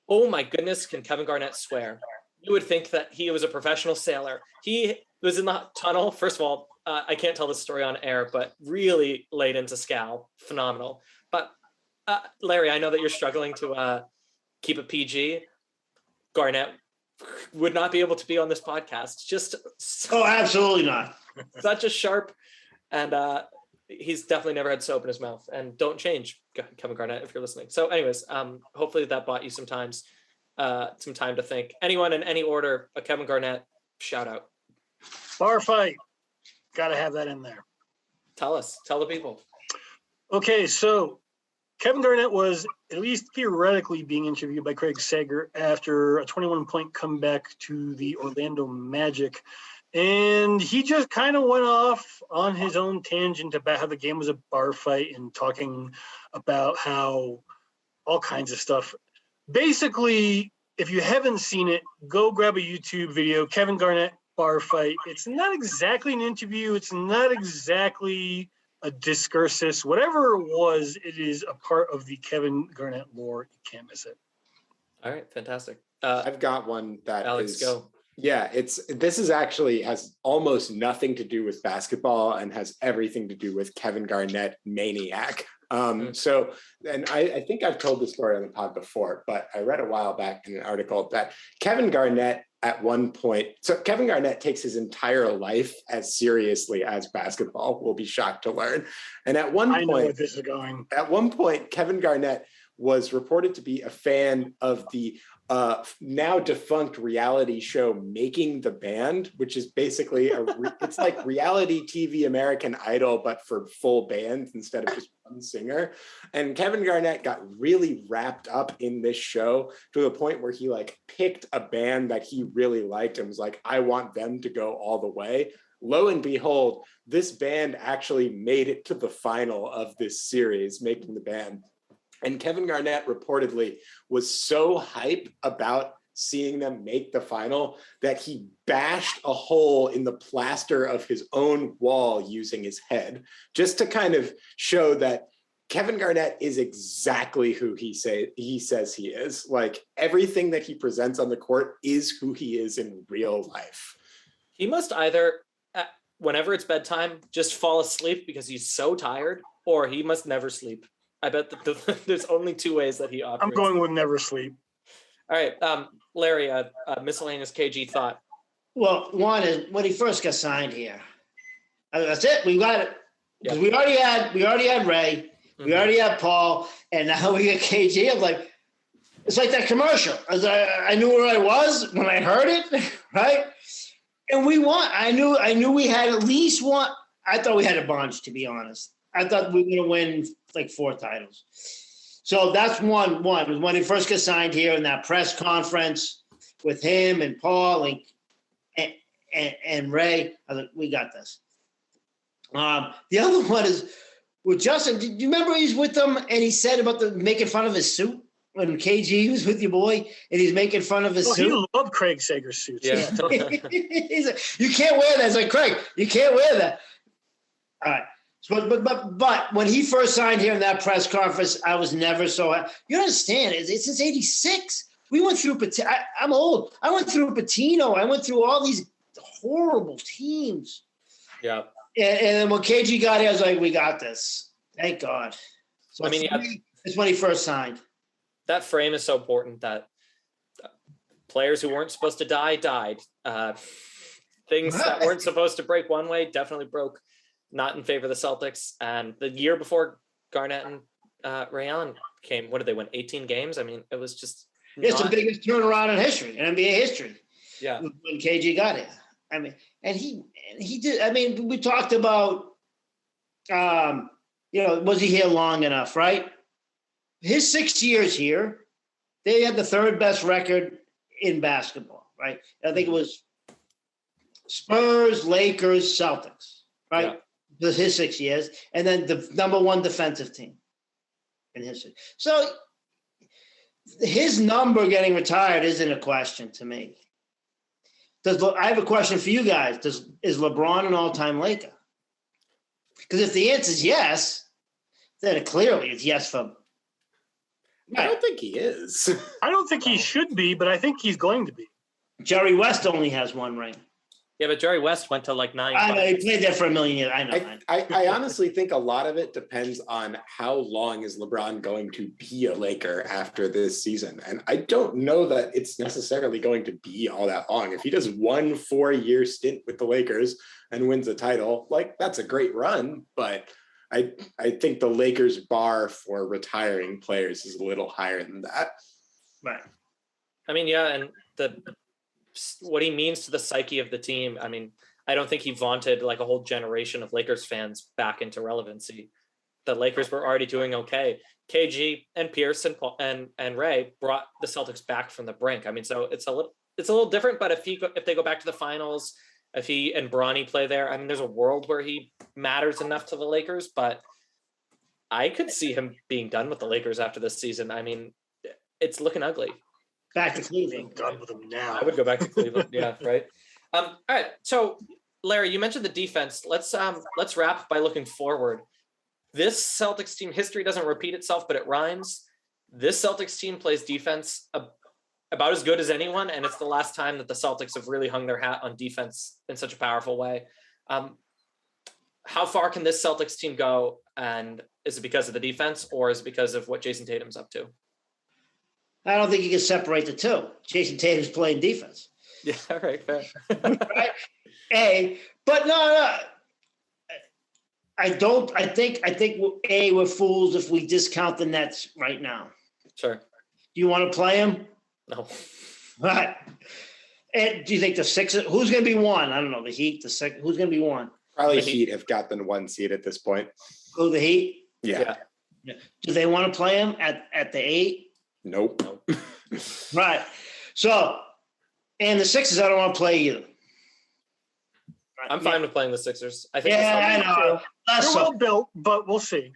Oh my goodness, can Kevin Garnett swear? You would think that he was a professional sailor. He was in the tunnel. First of all, I can't tell this story on air, but really laid into Scal. Phenomenal. But Larry, I know that you're struggling to keep it PG. Garnett would not be able to be on this podcast. Just Absolutely not. such a sharp, and he's definitely never had soap in his mouth. And don't change, Kevin Garnett, if you're listening. So anyways, hopefully that bought you some time to think. Anyone in any order, a Kevin Garnett shout out. Bar fight. Got to have that in there. Tell the people. Okay, so Kevin Garnett was at least theoretically being interviewed by Craig Sager after a 21-point comeback to the Orlando Magic. And he just kind of went off on his own tangent about how the game was a bar fight and talking about how all kinds of stuff. Basically, if you haven't seen it, go grab a YouTube video, Kevin Garnett bar fight. It's not exactly an interview. It's not exactly a discursus. Whatever it was, it is a part of the Kevin Garnett lore. You can't miss it. All right, fantastic. I've got one that Alex, go. Yeah, this is actually has almost nothing to do with basketball and has everything to do with Kevin Garnett maniac. So, and I think I've told the story on the pod before, but I read a while back in an article that Kevin Garnett at one point, so Kevin Garnett takes his entire life as seriously as basketball, we'll be shocked to learn. And at one point, I know where this is going. At one point, Kevin Garnett was reported to be a fan of the now defunct reality show Making the Band, which is basically it's like reality TV American Idol, but for full bands instead of just one singer. And Kevin Garnett got really wrapped up in this show to the point where he like picked a band that he really liked and was like, I want them to go all the way. Lo and behold, this band actually made it to the final of this series, Making the Band. And Kevin Garnett reportedly was so hype about seeing them make the final that he bashed a hole in the plaster of his own wall using his head, just to kind of show that Kevin Garnett is exactly who he says he is. Like everything that he presents on the court is who he is in real life. He must either, whenever it's bedtime, just fall asleep because he's so tired, or he must never sleep. I bet that there's only two ways that he operates. I'm going with never sleep. All right, Larry, a miscellaneous KG thought. Well, one is when he first got signed here. That's it. We got it. Because we already had Ray, we already had Paul, and now we got KG. I'm like, it's like that commercial. I knew where I was when I heard it, right? And we won. I knew we had at least one. I thought we had a bunch, to be honest. I thought we were going to win like 4 titles. So that's one. Was when he first got signed here in that press conference with him and Paul and Ray. I was like, we got this. The other one is with Justin. Do you remember he's with them and he said about making fun of his suit when KG was with your boy and he's making fun of his suit? He loved Craig Sager's suits. Yeah. He's like, you can't wear that. It's like, Craig, you can't wear that. All right. So, but when he first signed here in that press conference, I was never so. You understand? It's since '86. We went through. I'm old. I went through Patino. I went through all these horrible teams. Yeah. And then when KG got here, I was like, we got this. Thank God. So I mean, it's when he first signed. That frame is so important that players who weren't supposed to die died. Things that weren't supposed to break one way definitely broke, not in favor of the Celtics. And the year before Garnett and Ray Allen came, what did they win? 18 games? I mean, it was just. It's the biggest turnaround in history, in NBA history. Yeah. When KG got here. I mean, and he did. I mean, we talked about, was he here long enough, right? His 6 years here, they had the 3rd best record in basketball, right? I think it was Spurs, Lakers, Celtics, right? Yeah. His 6 years, and then the #1 defensive team in history. So his number getting retired isn't a question to me. I have a question for you guys. Is LeBron an all-time Laker? Because if the answer is yes, then clearly it's yes for. I don't think he is. I don't think he should be, but I think he's going to be. Jerry West only has 1 ring. Yeah, but Jerry West went to like 9. I know, he played there for a million years. I know. I honestly think a lot of it depends on how long is LeBron going to be a Laker after this season. And I don't know that it's necessarily going to be all that long. If he does 1 4-year stint with the Lakers and wins a title, like that's a great run. But I think the Lakers bar for retiring players is a little higher than that. Right. I mean, yeah, and what he means to the psyche of the team. I mean, I don't think he vaunted like a whole generation of Lakers fans back into relevancy. The Lakers were already doing okay. KG and Pierce and Ray brought the Celtics back from the brink. I mean, so it's a little different. But if they go back to the finals, if he and Bronny play there, I mean, there's a world where he matters enough to the Lakers. But I could see him being done with the Lakers after this season. I mean, it's looking ugly. Back to Cleveland. Done with him now. I would go back to Cleveland. Yeah, right. All right. So, Larry, you mentioned the defense. Let's wrap by looking forward. This Celtics team, history doesn't repeat itself, but it rhymes. This Celtics team plays defense about as good as anyone, and it's the last time that the Celtics have really hung their hat on defense in such a powerful way. How far can this Celtics team go, and is it because of the defense, or is it because of what Jason Tatum's up to? I don't think you can separate the two. Jason Tatum's playing defense. Yeah, right, fair. Right? But no. I don't. I think we're fools if we discount the Nets right now. Sure. Do you want to play them? No. Right. And do you think the Sixers? Who's going to be 1? I don't know. The Heat. The second. Who's going to be 1? Probably Heat have gotten 1 seed at this point. Who, the Heat? Yeah. Do they want to play them at the 8? Nope. Right. So, and the Sixers, I don't want to play either. Right. I'm fine with playing the Sixers. I think. Yeah, I know. They're well built, but we'll see.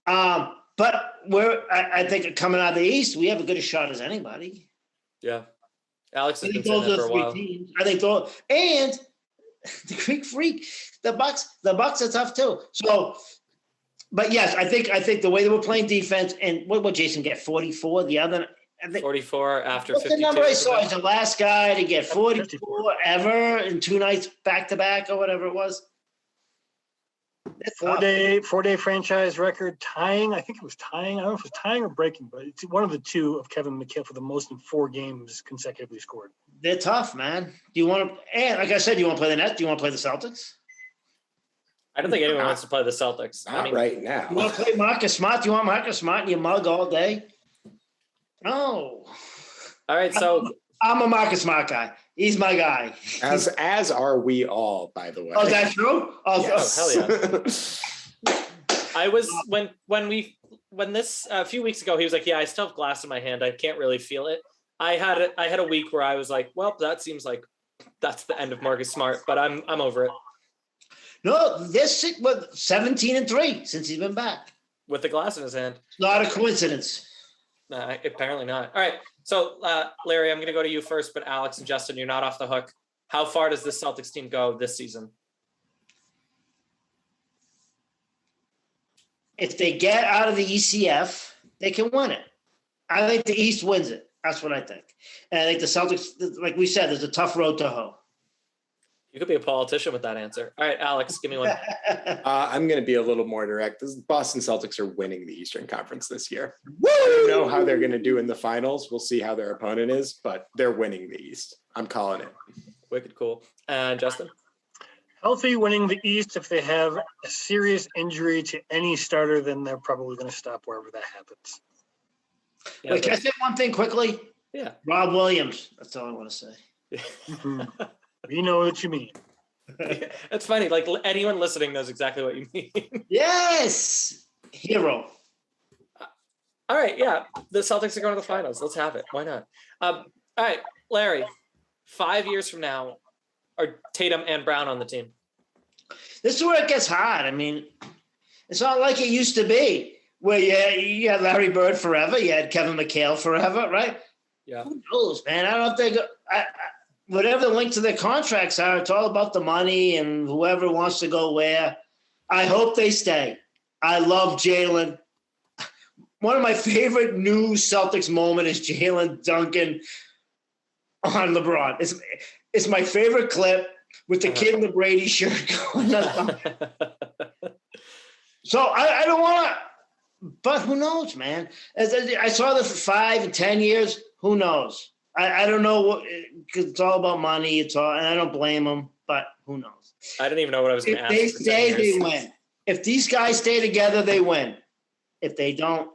But I think coming out of the East, we have as good a shot as anybody. Yeah. Alex has I been think saying those that are for a 3 while. teams. I think those, and the Greek Freak, the Bucks are tough too. So, but yes, I think the way that we're playing defense, and what Jason get 44, the other I think, 44 after what's the 52. number I saw? He's the last guy to get 44 ever in 2 nights back to back or whatever it was. Four-day franchise record tying. I think it was tying. I don't know if it was tying or breaking, but it's one of the two of Kevin McHale for the most in 4 games consecutively scored. They're tough, man. Do you want to? And like I said, do you want to play the Nets? Do you want to play the Celtics? I don't think anyone wants to play the Celtics. Not right now. You want to play Marcus Smart? Do you want Marcus Smart in your mug all day? No. All right, so I'm a Marcus Smart guy. He's my guy. As are we all, by the way. Oh, is that true? Oh, Yes. hell yeah. I was when this a few weeks ago, he was like, "Yeah, I still have glass in my hand. I can't really feel it." I had a week where I was like, "Well, that seems like that's the end of Marcus Smart," but I'm over it. No, this 17-3 since he's been back. With the glass in his hand. Not a coincidence. No, apparently not. All right. So, Larry, I'm going to go to you first, but Alex and Justin, you're not off the hook. How far does this Celtics team go this season? If they get out of the ECF, they can win it. I think the East wins it. That's what I think. And I think the Celtics, like we said, there's a tough road to hoe. You could be a politician with that answer. All right, Alex, give me one. I'm going to be a little more direct. The Boston Celtics are winning the Eastern Conference this year. I don't know how they're going to do in the finals. We'll see how their opponent is, but they're winning the East. I'm calling it. Wicked cool. And Justin? Healthy winning the East. If they have a serious injury to any starter, then they're probably going to stop wherever that happens. Yeah, Wait, can I say one thing quickly? Yeah. Rob Williams. That's all I want to say. We know what you mean. It's funny. Like anyone listening knows exactly what you mean. Yes. Hero. All right. Yeah. The Celtics are going to the finals. Let's have it. Why not? All right, Larry, 5 years from now, are Tatum and Brown on the team? This is where it gets hard. I mean, it's not like it used to be where you had Larry Bird forever. You had Kevin McHale forever, right? Yeah. Who knows, man? I don't know if they go. Whatever the link to their contracts are, it's all about the money and whoever wants to go where. I hope they stay. I love Jalen. One of my favorite new Celtics moment is Jalen dunking on LeBron. It's my favorite clip with the kid in the Brady shirt going on. So I don't want to, but who knows, man? I saw this for 5 and 10 years. Who knows? I don't know what, because it's all about money. It's all, and I don't blame them, but who knows? I didn't even know what I was going to ask. If they stay, they win. If these guys stay together, they win. If they don't.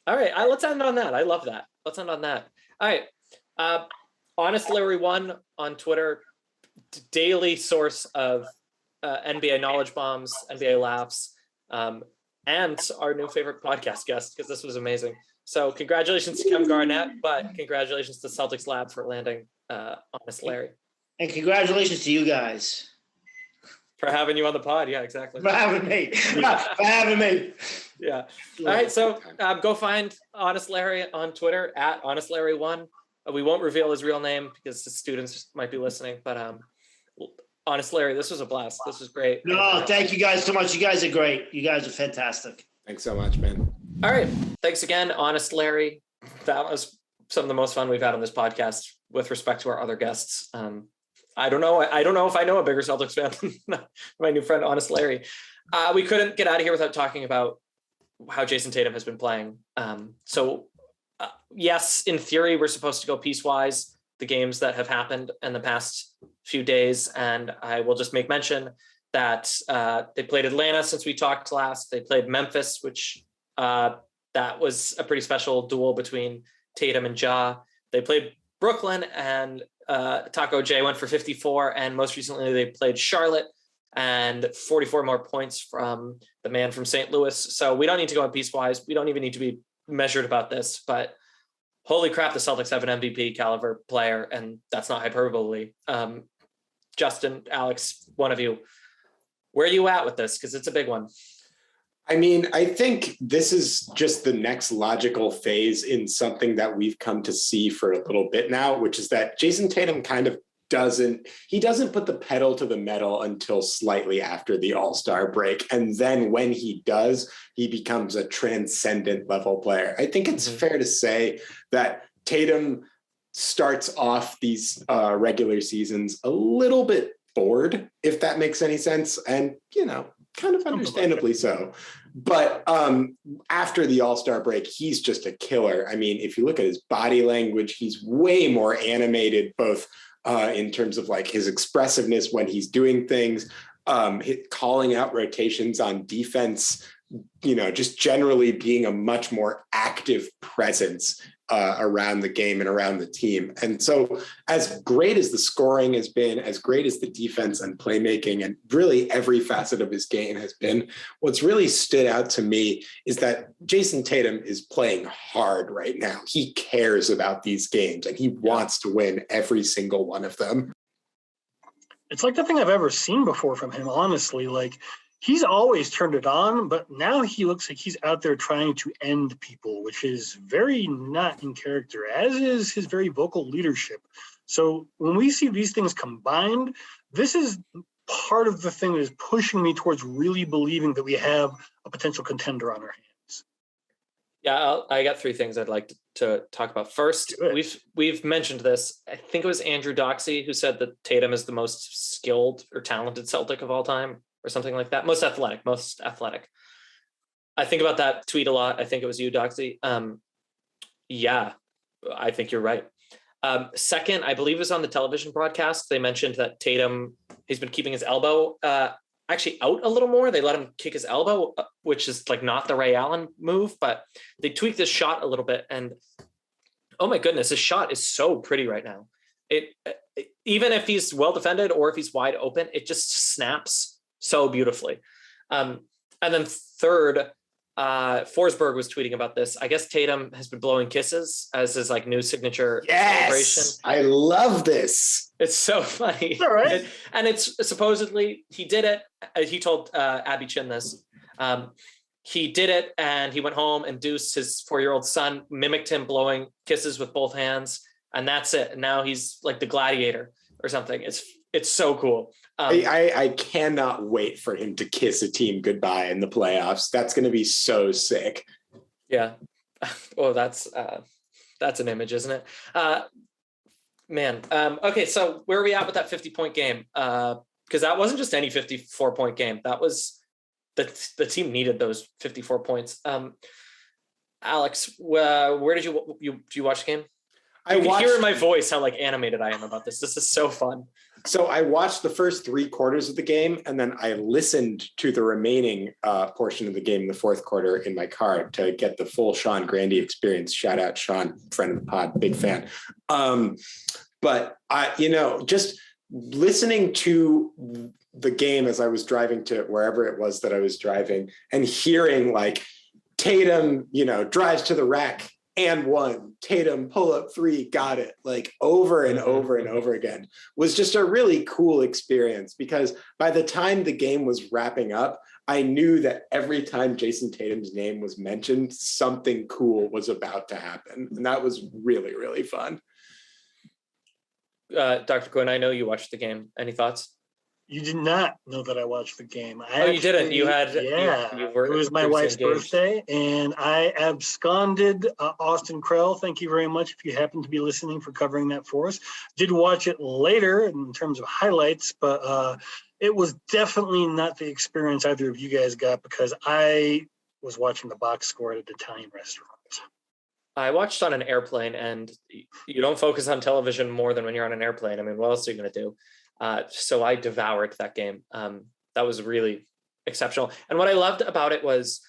All right. Let's end on that. I love that. Let's end on that. All right. Honest Larry 1 on Twitter, daily source of NBA knowledge bombs, NBA laughs, and our new favorite podcast guest, because this was amazing. So congratulations to Kevin Garnett, but congratulations to Celtics Lab for landing Honest Larry. And congratulations to you guys. For having you on the pod. Yeah, exactly. For having me. For having me. Yeah. All right. So go find Honest Larry on Twitter at HonestLarry1. We won't reveal his real name because the students might be listening, but Honest Larry, this was a blast. This was great. No, thank you guys so much. You guys are great. You guys are fantastic. Thanks so much, man. All right. Thanks again, Honest Larry. That was some of the most fun we've had on this podcast with respect to our other guests. I don't know if I know a bigger Celtics fan than my new friend, Honest Larry. We couldn't get out of here without talking about how Jason Tatum has been playing. Yes, in theory, we're supposed to go piecewise, the games that have happened in the past few days. And I will just make mention that they played Atlanta since we talked last. They played Memphis, which that was a pretty special duel between Tatum and Ja. They played Brooklyn, and Taco J went for 54. And most recently, they played Charlotte, and 44 more points from the man from St. Louis. So we don't need to go in piecewise. We don't even need to be measured about this. But holy crap, the Celtics have an MVP caliber player, and that's not hyperbole. Justin, Alex, one of you, where are you at with this? Because it's a big one. I mean, I think this is just the next logical phase in something that we've come to see for a little bit now, which is that Jason Tatum kind of doesn't put the pedal to the metal until slightly after the All-Star break. And then when he does, he becomes a transcendent level player. I think it's fair to say that Tatum starts off these regular seasons a little bit bored, if that makes any sense. And, kind of understandably so. But after the All-Star break, he's just a killer. I mean, if you look at his body language, he's way more animated, both in terms of like his expressiveness when he's doing things, calling out rotations on defense, just generally being a much more active presence around the game and around the team. And so as great as the scoring has been, as great as the defense and playmaking and really every facet of his game has been, what's really stood out to me is that Jason Tatum is playing hard right now. He cares about these games and he wants to win every single one of them. It's like nothing I've ever seen before from him, honestly. Like, he's always turned it on, but now he looks like he's out there trying to end people, which is very not in character, as is his very vocal leadership. So when we see these things combined, this is part of the thing that is pushing me towards really believing that we have a potential contender on our hands. Yeah, I got three things I'd like to talk about. First, we've mentioned this. I think it was Andrew Doxey who said that Tatum is the most skilled or talented Celtic of all time, or something like that. Most athletic. I think about that tweet a lot. I think it was you, Doxy. Yeah, I think you're right. Second, I believe it was on the television broadcast. They mentioned that Tatum, he's been keeping his elbow actually out a little more. They let him kick his elbow, which is like not the Ray Allen move, but they tweaked his shot a little bit. And oh my goodness, his shot is so pretty right now. Even if he's well defended or if he's wide open, it just snaps so beautifully. And then third, Forsberg was tweeting about this. I guess Tatum has been blowing kisses as his like new signature celebration. I love this. It's so funny. All right. And it's supposedly he did it. He told Abby Chin this. He did it and he went home and Deuce, his 4-year-old son, mimicked him blowing kisses with both hands. And that's it. And now he's like the gladiator or something. It's so cool. I cannot wait for him to kiss a team goodbye in the playoffs. That's going to be so sick. Yeah. Oh, that's an image, isn't it? Man. Okay. So where are we at with that 50-point game? Because that wasn't just any 54-point game. That was the team needed those 54 points. Alex, where did you watch the game? You can hear in my voice how like animated I am about this. This is so fun. So I watched the first 3 quarters of the game, and then I listened to the remaining portion of the game in the fourth quarter in my car to get the full Sean Grandy experience. Shout out Sean, friend of the pod, big fan. But I, just listening to the game as I was driving to wherever it was that I was driving, and hearing like Tatum, drives to the rack. And one, Tatum, pull up 3, got it, like over and over and over again, was just a really cool experience, because by the time the game was wrapping up, I knew that every time Jason Tatum's name was mentioned, something cool was about to happen. And that was really, really fun. Dr. Quinn, I know you watched the game. Any thoughts? You did not know that I watched the game. You didn't. You had. Yeah. You were, it was my wife's birthday, and I absconded Austin Krell. Thank you very much if you happen to be listening for covering that for us. Did watch it later in terms of highlights, but it was definitely not the experience either of you guys got, because I was watching the box score at an Italian restaurant. I watched on an airplane, and you don't focus on television more than when you're on an airplane. I mean, what else are you going to do? So I devoured that game. That was really exceptional. And what I loved about it was,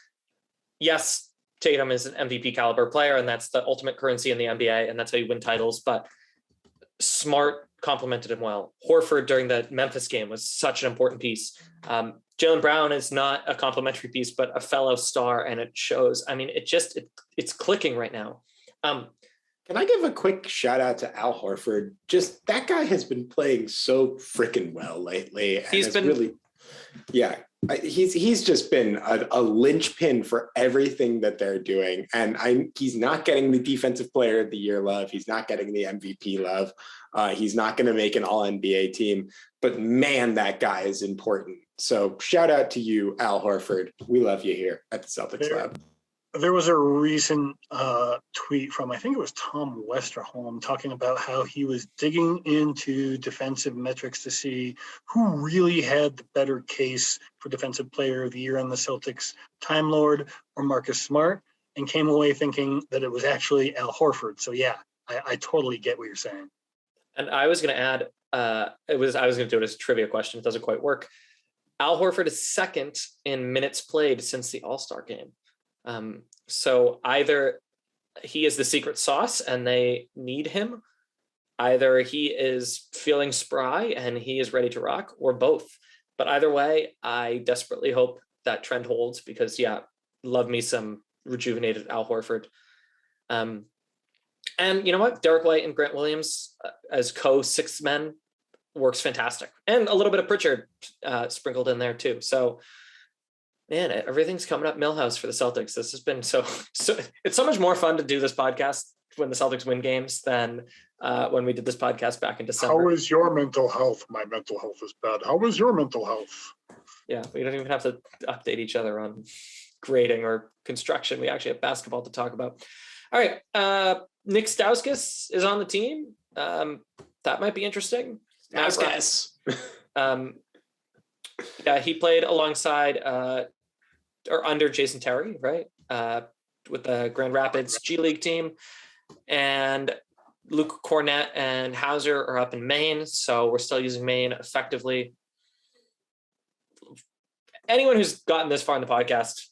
yes, Tatum is an MVP caliber player, and that's the ultimate currency in the NBA, and that's how you win titles. But Smart complemented him well. Horford during the Memphis game was such an important piece. Jaylen Brown is not a complimentary piece, but a fellow star, and it shows. I mean, it's clicking right now. Can I give a quick shout out to Al Horford? Just that guy has been playing so freaking well lately. And He's been really, yeah. He's just been a linchpin for everything that they're doing. And he's not getting the Defensive Player of the Year love. He's not getting the MVP love. He's not going to make an All-NBA team. But man, that guy is important. So shout out to you, Al Horford. We love you here at the Celtics Lab. There was a recent tweet from, I think it was Tom Westerholm, talking about how he was digging into defensive metrics to see who really had the better case for Defensive Player of the Year on the Celtics, Time Lord or Marcus Smart, and came away thinking that it was actually Al Horford. So yeah, I totally get what you're saying. And I was going to add, I was going to do it as a trivia question. It doesn't quite work. Al Horford is second in minutes played since the All-Star game. So either he is the secret sauce and they need him, either he is feeling spry and he is ready to rock, or both. But either way, I desperately hope that trend holds because, yeah, love me some rejuvenated Al Horford. And you know what? Derek White and Grant Williams as co-sixth men works fantastic. And a little bit of Pritchard sprinkled in there too. So, man, everything's coming up Millhouse for the Celtics. This has been so it's so much more fun to do this podcast when the Celtics win games than when we did this podcast back in December. How is your mental health? My mental health is bad. How is your mental health? Yeah, we don't even have to update each other on grading or construction. We actually have basketball to talk about. All right. Nick Stauskas is on the team. That might be interesting. Stauskas. Yeah, he played alongside or under Jason Terry, right? With the Grand Rapids G League team. And Luke Cornett and Hauser are up in Maine, so we're still using Maine effectively. Anyone who's gotten this far in the podcast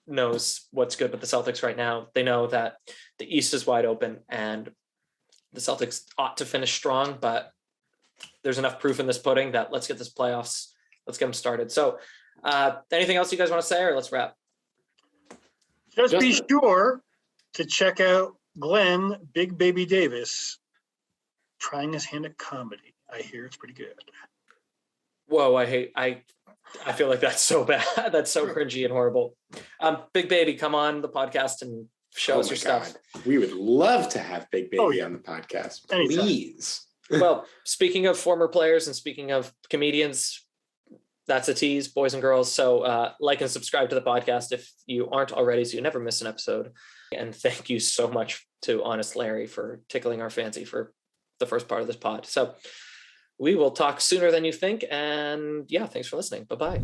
knows what's good with the Celtics right now. They know that the East is wide open and the Celtics ought to finish strong, but there's enough proof in this pudding that let's get this playoffs. Let's get them started. So anything else you guys want to say, or let's wrap? Just be sure to check out Glenn Big Baby Davis trying his hand at comedy. I hear it's pretty good. Whoa, I feel like that's so bad. That's so cringy and horrible. Big Baby, come on the podcast and show us your stuff. We would love to have Big Baby on the podcast. Please. Well, speaking of former players and speaking of comedians, that's a tease, boys and girls. So like and subscribe to the podcast if you aren't already, so you never miss an episode. And thank you so much to Honest Larry for tickling our fancy for the first part of this pod. So we will talk sooner than you think. And yeah, thanks for listening. Bye-bye.